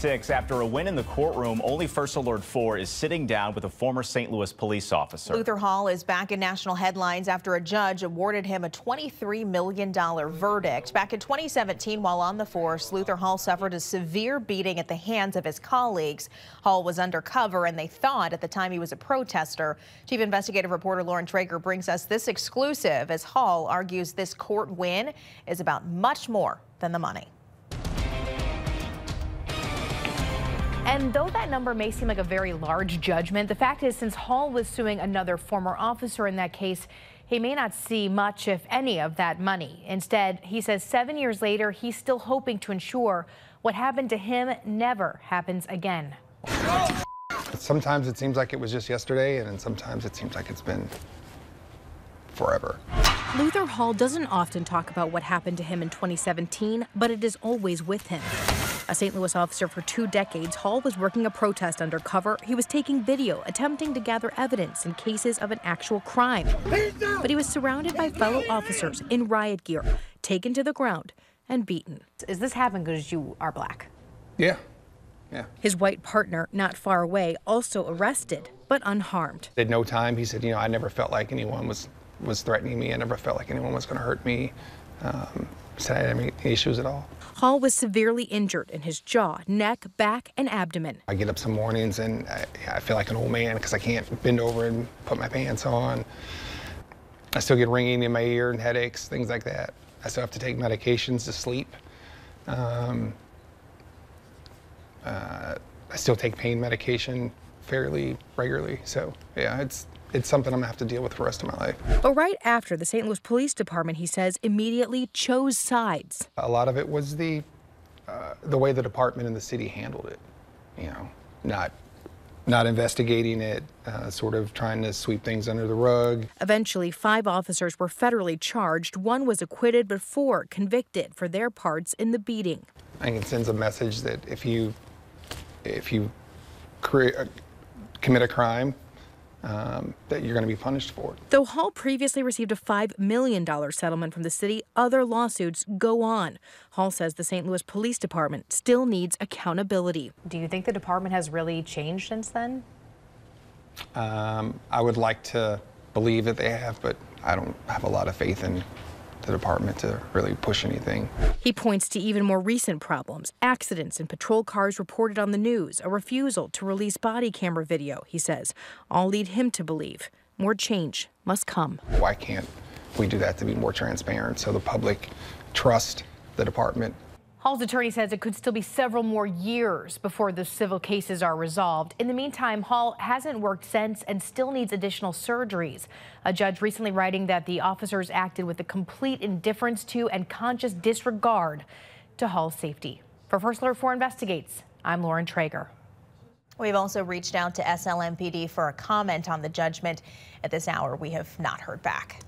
6 after a win in the courtroom. Only First Alert 4 is sitting down with a former St. Louis police officer. Luther Hall is back in national headlines after a judge awarded him a $23 million verdict. Back in 2017, while on the force, Luther Hall suffered a severe beating at the hands of his colleagues. Hall was undercover, and they thought at the time he was a protester. Chief investigative reporter Lauren Traeger brings us this exclusive as Hall argues this court win is about much more than the money. And though that number may seem like a very large judgment, the fact is, since Hall was suing another former officer in that case, he may not see much, if any, of that money. Instead, he says 7 years later, he's still hoping to ensure what happened to him never happens again. Sometimes it seems like it was just yesterday, and then sometimes it seems like it's been forever. Luther Hall doesn't often talk about what happened to him in 2017, but it is always with him. A St. Louis officer for 2 decades, Hall was working a protest undercover. He was taking video, attempting to gather evidence in cases of an actual crime. But he was surrounded by fellow officers in riot gear, taken to the ground and beaten. Is this happening because you are black? Yeah. His white partner, not far away, also arrested, but unharmed. At no time, he said, I never felt like anyone was threatening me. I never felt like anyone was going to hurt me. Said I didn't have any issues at all. Hall was severely injured in his jaw, neck, back, and abdomen. I get up some mornings and I feel like an old man because I can't bend over and put my pants on. I still get ringing in my ear and headaches, things like that. I still have to take medications to sleep. I still take pain medication fairly regularly. So yeah, it's something I'm gonna have to deal with for the rest of my life. But right after, the St. Louis Police Department, he says, immediately chose sides. A lot of it was the way the department and the city handled it. Not investigating it, sort of trying to sweep things under the rug. Eventually, 5 officers were federally charged. 1 was acquitted, but 4 convicted for their parts in the beating. I think it sends a message that if you commit a crime, that you're going to be punished for it. Though Hall previously received a $5 million settlement from the city, other lawsuits go on. Hall says the St. Louis Police Department still needs accountability. Do you think the department has really changed since then? I would like to believe that they have, but I don't have a lot of faith in the department to really push anything. He points to even more recent problems: accidents in patrol cars reported on the news, a refusal to release body camera video, he says, all lead him to believe more change must come. Why can't we do that to be more transparent so the public trust the department? Hall's attorney says it could still be several more years before the civil cases are resolved. In the meantime, Hall hasn't worked since and still needs additional surgeries. A judge recently writing that the officers acted with a complete indifference to and conscious disregard to Hall's safety. For First Alert 4 Investigates, I'm Lauren Traeger. We've also reached out to SLMPD for a comment on the judgment. At this hour, we have not heard back.